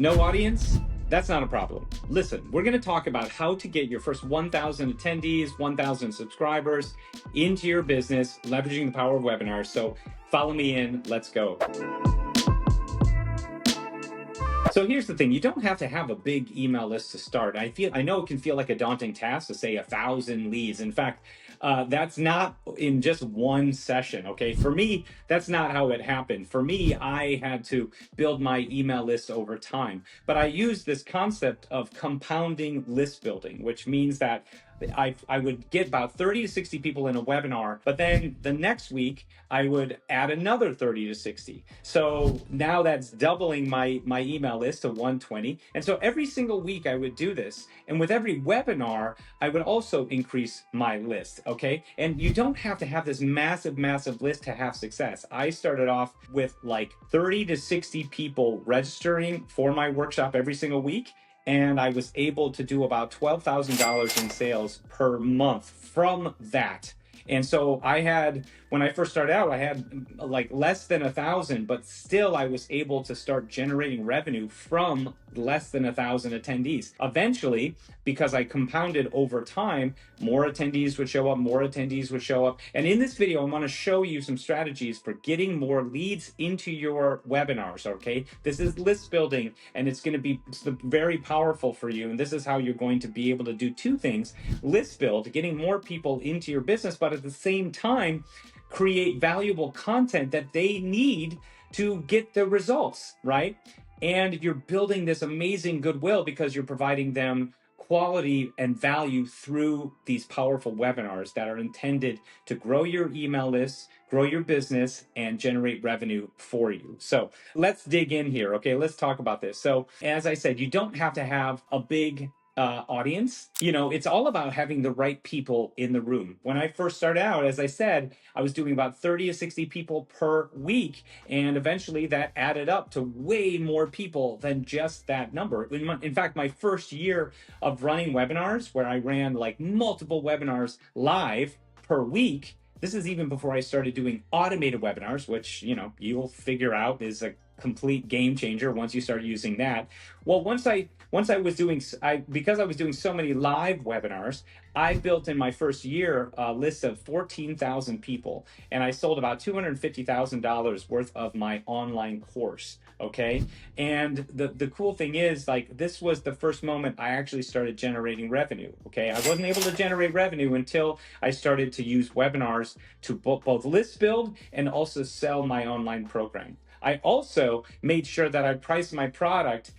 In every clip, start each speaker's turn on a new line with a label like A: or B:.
A: No audience? That's not a problem. Listen, we're going to talk about how to get your first 1,000 attendees, 1,000 subscribers into your business, leveraging the power of webinars. So follow me in. Let's go. So here's the thing, you don't have to have a big email list to start. I know it can feel like a daunting task to say 1,000 leads. In fact, that's not in just one session. Okay, for me, that's not how it happened. For me, I had to build my email list over time. But I use this concept of compounding list building, which means that I would get about 30 to 60 people in a webinar, but then the next week I would add another 30 to 60. So now that's doubling my email list to 120. And so every single week I would do this. And with every webinar, I would also increase my list. Okay. And you don't have to have this massive list to have success. I started off with like 30 to 60 people registering for my workshop every single week. And I was able to do about $12,000 in sales per month from that. And so when I first started out, I had like less than 1,000, but still I was able to start generating revenue from less than 1,000 attendees. Eventually, because I compounded over time, more attendees would show up. And in this video, I'm going to show you some strategies for getting more leads into your webinars, okay? This is list building, and it's going to be very powerful for you. And this is how you're going to be able to do two things: list build, getting more people into your business, but at the same time, create valuable content that they need to get the results, right? And you're building this amazing goodwill because you're providing them quality and value through these powerful webinars that are intended to grow your email list, grow your business, and generate revenue for you. So let's dig in here. Okay, let's talk about this. So as I said, you don't have to have a big audience. You know, it's all about having the right people in the room. When I first started out, as I said, I was doing about 30 to 60 people per week. And eventually that added up to way more people than just that number. In fact, my first year of running webinars, where I ran like multiple webinars live per week, this is even before I started doing automated webinars, which, you know, you'll figure out is a complete game changer once you start using that. Well, because I was doing so many live webinars, I built in my first year a list of 14,000 people, and I sold about $250,000 worth of my online course. Okay. And the cool thing is, like, this was the first moment I actually started generating revenue. Okay. I wasn't able to generate revenue until I started to use webinars to both list build and also sell my online program. I also made sure that I priced my product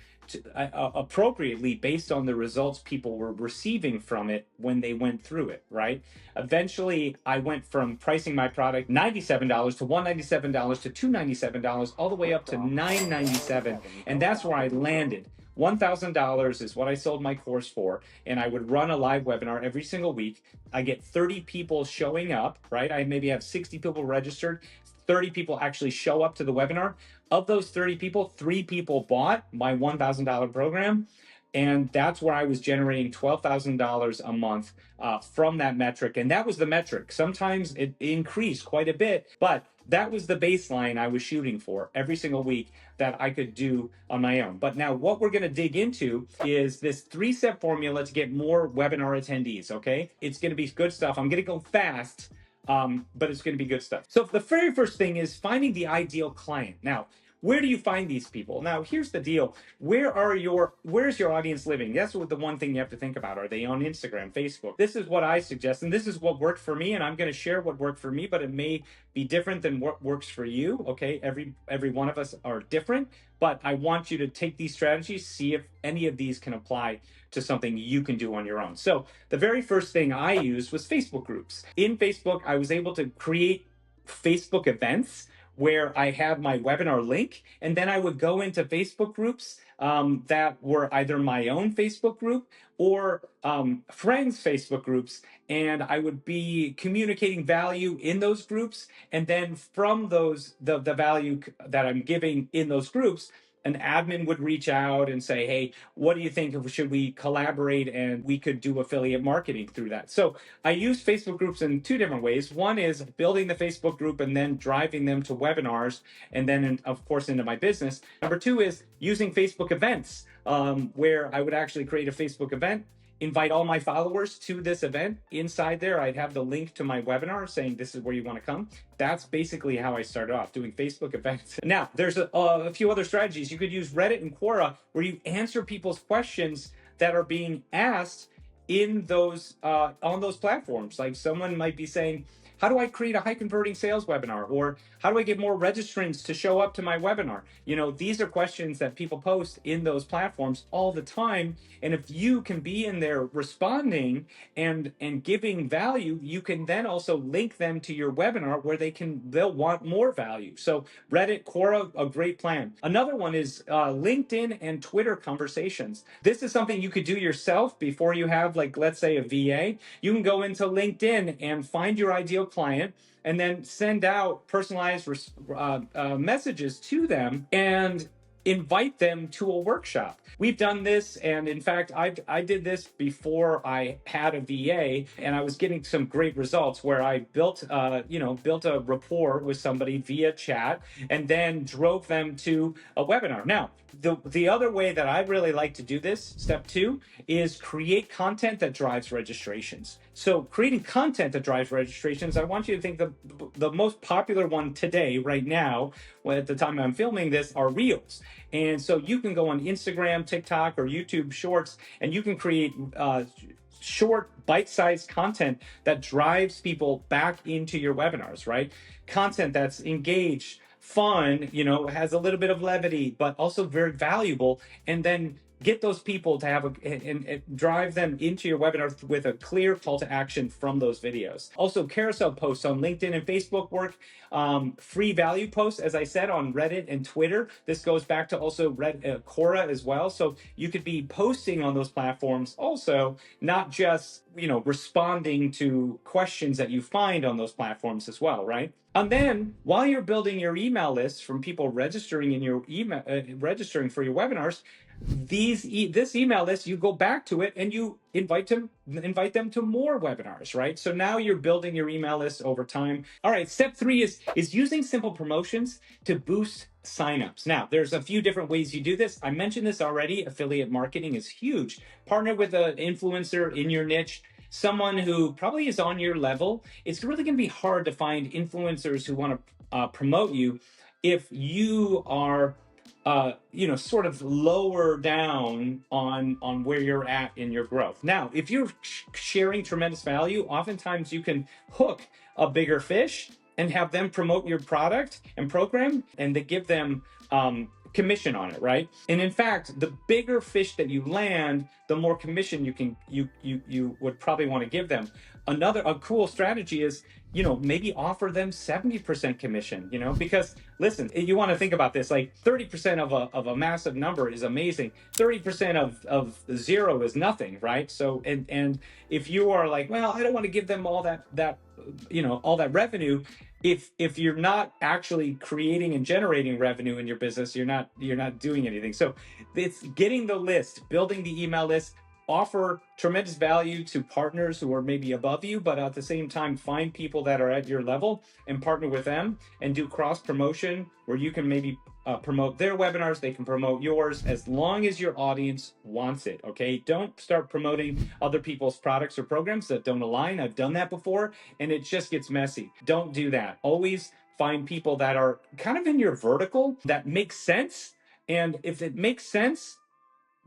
A: appropriately based on the results people were receiving from it when they went through it, right? Eventually, I went from pricing my product $97 to $197 to $297, all the way up to $997. And that's where I landed. $1,000 is what I sold my course for, and I would run a live webinar every single week. I get 30 people showing up, right? I maybe have 60 people registered. 30 people actually show up to the webinar. Of those 30 people, 3 people bought my $1,000 program. And that's where I was generating $12,000 a month from that metric. And that was the metric. Sometimes it increased quite a bit, but that was the baseline I was shooting for every single week that I could do on my own. But now what we're going to dig into is this 3-step formula to get more webinar attendees, okay? It's going to be good stuff. I'm going to go fast, but it's going to be good stuff. So the very first thing is finding the ideal client. Now, where do you find these people? Now, here's the deal. Where's your audience living? That's the one thing you have to think about. Are they on Instagram, Facebook? This is what I suggest, and this is what worked for me, and I'm going to share what worked for me, but it may be different than what works for you, okay? Every one of us are different, but I want you to take these strategies, see if any of these can apply to something you can do on your own. So the very first thing I used was Facebook groups. In Facebook, I was able to create Facebook events where I had my webinar link, and then I would go into Facebook groups that were either my own Facebook group or friends' Facebook groups, and I would be communicating value in those groups, and then from those, the value that I'm giving in those groups, an admin would reach out and say, hey, what do you think of, should we collaborate and we could do affiliate marketing through that? So I use Facebook groups in two different ways. One is building the Facebook group and then driving them to webinars and then, of course, into my business. Number two is using Facebook events, where I would actually create a Facebook event, invite all my followers to this event. Inside there, I'd have the link to my webinar saying this is where you want to come. That's basically how I started off, doing Facebook events. Now, there's a few other strategies. You could use Reddit and Quora, where you answer people's questions that are being asked in those on those platforms. Like someone might be saying, how do I create a high converting sales webinar? Or how do I get more registrants to show up to my webinar? You know, these are questions that people post in those platforms all the time. And if you can be in there responding and giving value, you can then also link them to your webinar where they'll want more value. So Reddit, Quora, a great plan. Another one is LinkedIn and Twitter conversations. This is something you could do yourself before you have, like, let's say a VA. You can go into LinkedIn and find your ideal client and then send out personalized messages to them and invite them to a workshop. We've done this, and in fact, I did this before I had a VA, and I was getting some great results where I built a rapport with somebody via chat, and then drove them to a webinar. Now, the other way that I really like to do this, step two, is create content that drives registrations. So creating content that drives registrations, I want you to think the most popular one today, right now, at the time I'm filming this, are Reels. And so you can go on Instagram, TikTok, or YouTube Shorts, and you can create short, bite-sized content that drives people back into your webinars, right? Content that's engaged, fun, has a little bit of levity, but also very valuable, and then get those people to have and drive them into your webinar with a clear call to action from those videos. Also, carousel posts on LinkedIn and Facebook work. Free value posts, as I said, on Reddit and Twitter. This goes back to also Quora as well. So you could be posting on those platforms also, not just responding to questions that you find on those platforms as well, right? And then while you're building your email list from people registering in your email, registering for your webinars, this email list, you go back to it and you invite them to more webinars, right? So now you're building your email list over time. All right, step three is using simple promotions to boost signups. Now, there's a few different ways you do this. I mentioned this already. Affiliate marketing is huge. Partner with an influencer in your niche, someone who probably is on your level. It's really going to be hard to find influencers who want to promote you if you are sort of lower down on where you're at in your growth. Now, if you're sharing tremendous value, oftentimes you can hook a bigger fish and have them promote your product and program, and they give them commission on it, right? And in fact, the bigger fish that you land, the more commission you would probably want to give them. A cool strategy is, maybe offer them 70% commission, because listen, you want to think about this, like 30% of a massive number is amazing. 30% of zero is nothing, right? So, and if you are like, well, I don't want to give them all that revenue, if you're not actually creating and generating revenue in your business, you're not doing anything. So it's getting the list, building the email list, offer tremendous value to partners who are maybe above you, but at the same time, find people that are at your level and partner with them and do cross promotion where you can maybe promote their webinars, they can promote yours, as long as your audience wants it, okay? Don't start promoting other people's products or programs that don't align. I've done that before, and it just gets messy. Don't do that. Always find people that are kind of in your vertical that makes sense, and if it makes sense,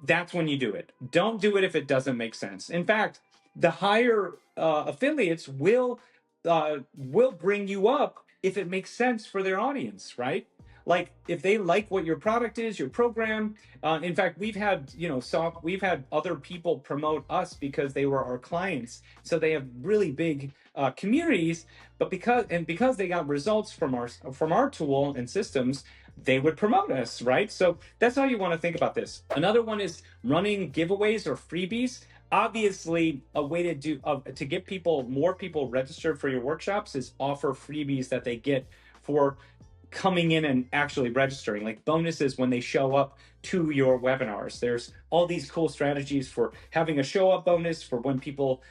A: that's when you do it. Don't do it if it doesn't make sense. In fact, the higher affiliates will bring you up if it makes sense for their audience, right? Like if they like what your product is, your program. In fact, we've had other people promote us because they were our clients. So they have really big communities, but because they got results from our tool and systems, they would promote us, right? So that's how you want to think about this. Another one is running giveaways or freebies. Obviously, a way to get more people registered for your workshops is offer freebies that they get for coming in and actually registering, like bonuses when they show up to your webinars. There's all these cool strategies for having a show up bonus for when people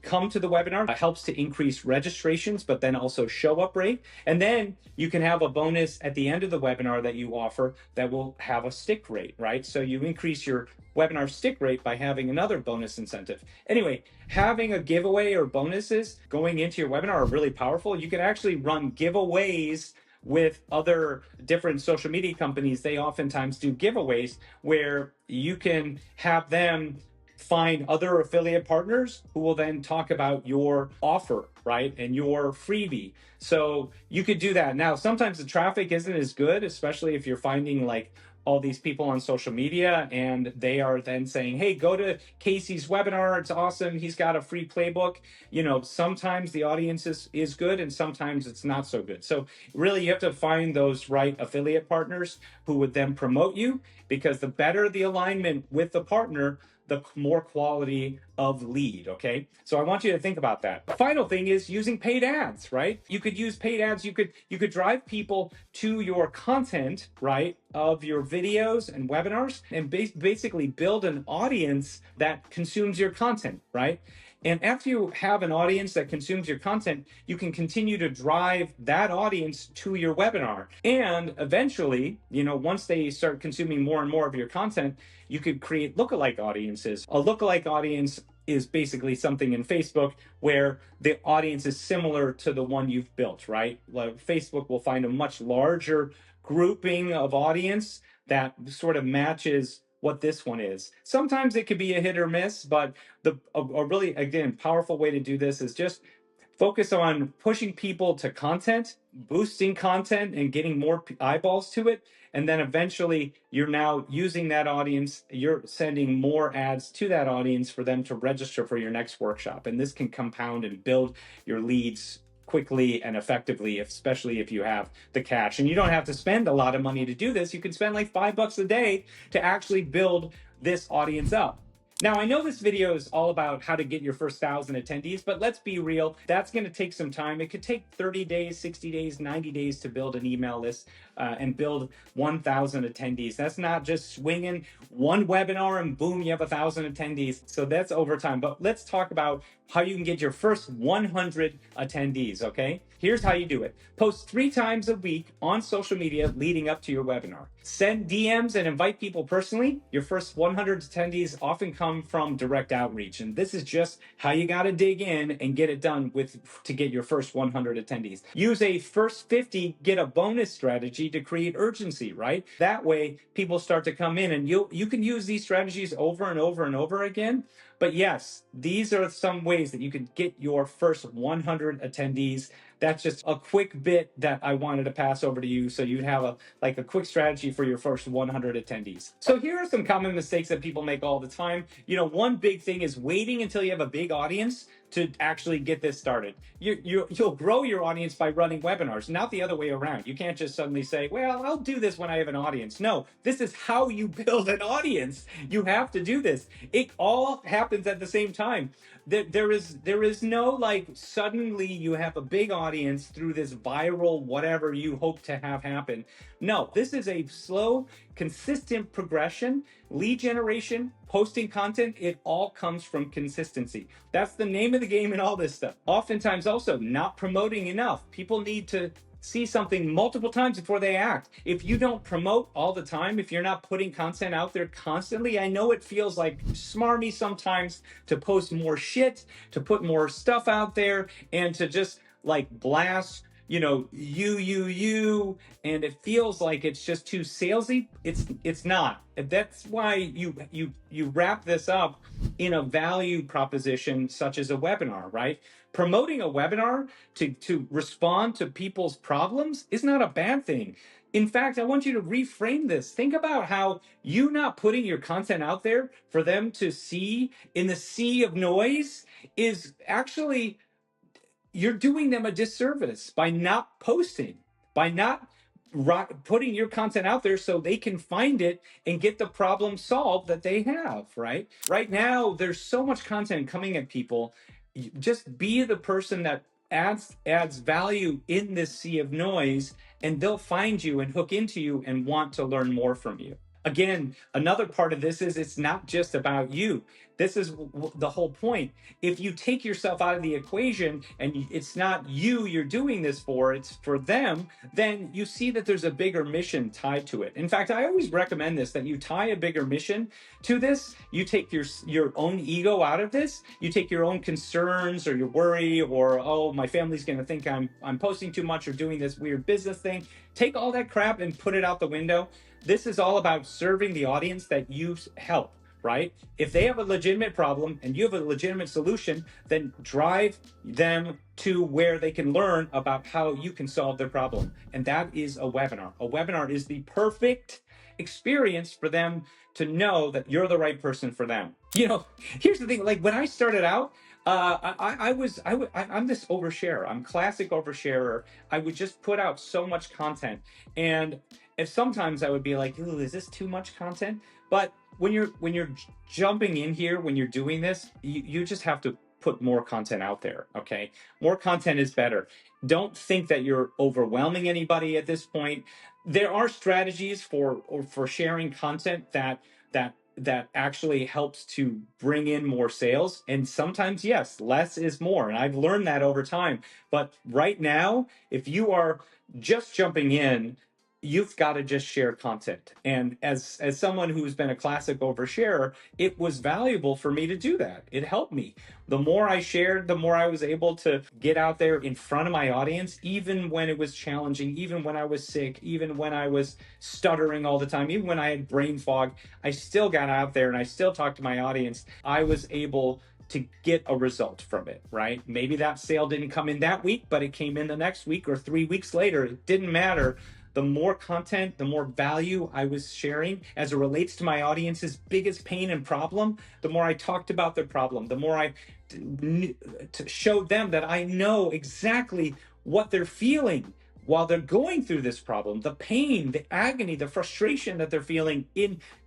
A: come to the webinar. It helps to increase registrations, but then also show up rate. And then you can have a bonus at the end of the webinar that you offer that will have a stick rate, right? So you increase your webinar stick rate by having another bonus incentive. Anyway, having a giveaway or bonuses going into your webinar are really powerful. You can actually run giveaways with other different social media companies. They oftentimes do giveaways where you can have them find other affiliate partners who will then talk about your offer, right? And your freebie. So you could do that. Now, sometimes the traffic isn't as good, especially if you're finding like all these people on social media and they are then saying, hey, go to Casey's webinar. It's awesome. He's got a free playbook. You know, sometimes the audience is good and sometimes it's not so good. So really you have to find those right affiliate partners who would then promote you, because the better the alignment with the partner, the more quality of lead, okay? So I want you to think about that. The final thing is using paid ads, right? You could use paid ads. You could drive people to your content, right, of your videos and webinars, and basically build an audience that consumes your content, right? And after you have an audience that consumes your content, you can continue to drive that audience to your webinar. And eventually, you know, once they start consuming more and more of your content, you could create lookalike audiences. A lookalike audience is basically something in Facebook where the audience is similar to the one you've built, right? Like Facebook will find a much larger grouping of audience that sort of matches what this one is. Sometimes it could be a hit or miss, but a really, again, powerful way to do this is just focus on pushing people to content, boosting content and getting more eyeballs to it. And then eventually you're now using that audience, you're sending more ads to that audience for them to register for your next workshop. And this can compound and build your leads quickly and effectively, especially if you have the cash. And you don't have to spend a lot of money to do this. You can spend like $5 a day to actually build this audience up. Now, I know this video is all about how to get your first 1,000 attendees, but let's be real. That's going to take some time. It could take 30 days, 60 days, 90 days to build an email list and build 1,000 attendees. That's not just swinging one webinar and boom, you have 1,000 attendees. So that's over time. But let's talk about how you can get your first 100 attendees, okay? Here's how you do it. Post 3 times a week on social media leading up to your webinar. Send DMs and invite people personally. Your first 100 attendees often come from direct outreach. And this is just how you got to dig in and get it done to get your first 100 attendees. Use a first 50 get a bonus strategy to create urgency, right? That way people start to come in, and you can use these strategies over and over and over again. But yes, these are some ways that you can get your first 100 attendees. That's just a quick bit that I wanted to pass over to you so you'd have a quick strategy for your first 100 attendees. So here are some common mistakes that people make all the time. You know, one big thing is waiting until you have a big audience to actually get this started. You'll grow your audience by running webinars, not the other way around. You can't just suddenly say, well, I'll do this when I have an audience. No, this is how you build an audience. You have to do this. It all happens at the same time. There is no like suddenly you have a big audience through this viral whatever you hope to have happen. No, this is a slow, consistent progression. Lead generation, posting content, it all comes from consistency. That's the name of the game in all this stuff. Oftentimes also not promoting enough. People need to see something multiple times before they act. If you don't promote all the time, if you're not putting content out there constantly, I know it feels like smarmy sometimes to post more shit, to put more stuff out there, and to just like blast, you know, you, and it feels like it's just too salesy. It's not. That's why you wrap this up in a value proposition such as a webinar, right? Promoting a webinar to respond to people's problems is not a bad thing. In fact, I want you to reframe this. Think about how you not putting your content out there for them to see in the sea of noise is actually, you're doing them a disservice by not posting, by not putting your content out there so they can find it and get the problem solved that they have, right? Right now, there's so much content coming at people. Just be the person that adds value in this sea of noise, and they'll find you and hook into you and want to learn more from you. Again, another part of this is it's not just about you. This is the whole point. If you take yourself out of the equation and it's not you you're doing this for, it's for them, then you see that there's a bigger mission tied to it. In fact, I always recommend this, that you tie a bigger mission to this. You take your own ego out of this. You take your own concerns or your worry or, oh, my family's going to think I'm posting too much or doing this weird business thing. Take all that crap and put it out the window. This is all about serving the audience that you help, right? If they have a legitimate problem and you have a legitimate solution, then drive them to where they can learn about how you can solve their problem. And that is a webinar. A webinar is the perfect experience for them to know that you're the right person for them. You know, here's the thing, like when I started out, I'm this oversharer. I'm classic oversharer. I would just put out so much content, and if sometimes I would be like, "Ooh, is this too much content?" But when you're jumping in here, when you're doing this, you just have to put more content out there. Okay, more content is better. Don't think that you're overwhelming anybody at this point. There are strategies for sharing content that actually helps to bring in more sales. And sometimes, yes, less is more. And I've learned that over time. But right now, if you are just jumping in, you've got to just share content. And as someone who's been a classic oversharer, it was valuable for me to do that. It helped me. The more I shared, the more I was able to get out there in front of my audience, even when it was challenging, even when I was sick, even when I was stuttering all the time, even when I had brain fog, I still got out there and I still talked to my audience. I was able to get a result from it, right? Maybe that sale didn't come in that week, but it came in the next week or 3 weeks later. It didn't matter. The more content, the more value I was sharing as it relates to my audience's biggest pain and problem, the more I talked about their problem, the more I showed them that I know exactly what they're feeling while they're going through this problem, the pain, the agony, the frustration that they're feeling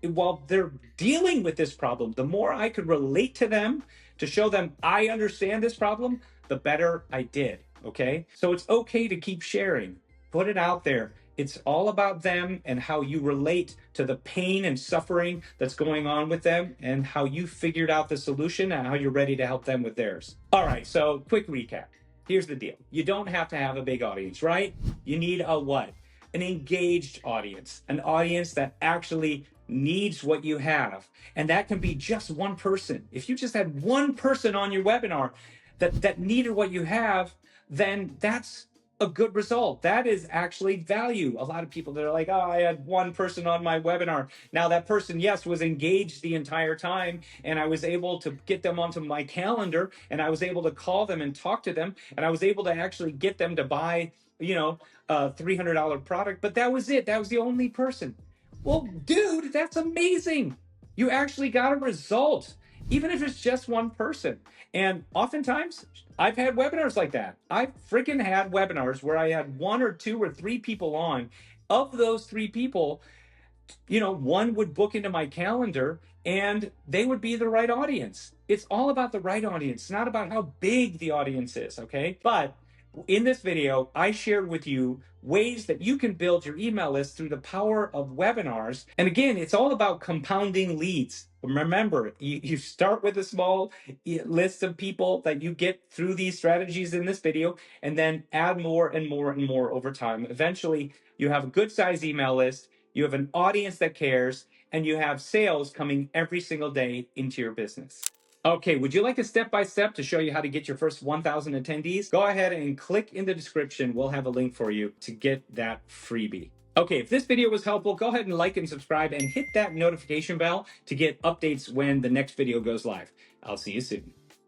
A: while they're dealing with this problem. The more I could relate to them to show them I understand this problem, the better I did. Okay, so it's okay to keep sharing. Put it out there. It's all about them and how you relate to the pain and suffering that's going on with them and how you figured out the solution and how you're ready to help them with theirs. All right, so quick recap. Here's the deal. You don't have to have a big audience, right? You need a what? An engaged audience, an audience that actually needs what you have. And that can be just one person. If you just had one person on your webinar that needed what you have, then that's a good result. That is actually value. A lot of people that are like, oh, I had one person on my webinar. Now that person, yes, was engaged the entire time, and I was able to get them onto my calendar, and I was able to call them and talk to them, and I was able to actually get them to buy, a $300 product. But that was it. That was the only person. Well, dude, that's amazing. You actually got a result, even if it's just one person. And oftentimes, I've had webinars like that. I've freaking had webinars where I had 1 or 2 or 3 people on. Of those 3 people, one would book into my calendar and they would be the right audience. It's all about the right audience. It's not about how big the audience is, okay? But in this video, I shared with you ways that you can build your email list through the power of webinars. And again, it's all about compounding leads. Remember, you start with a small list of people that you get through these strategies in this video, and then add more and more and more over time. Eventually, you have a good size email list, you have an audience that cares, and you have sales coming every single day into your business. Okay, would you like a step-by-step to show you how to get your first 1,000 attendees? Go ahead and click in the description. We'll have a link for you to get that freebie. Okay, if this video was helpful, go ahead and like and subscribe and hit that notification bell to get updates when the next video goes live. I'll see you soon.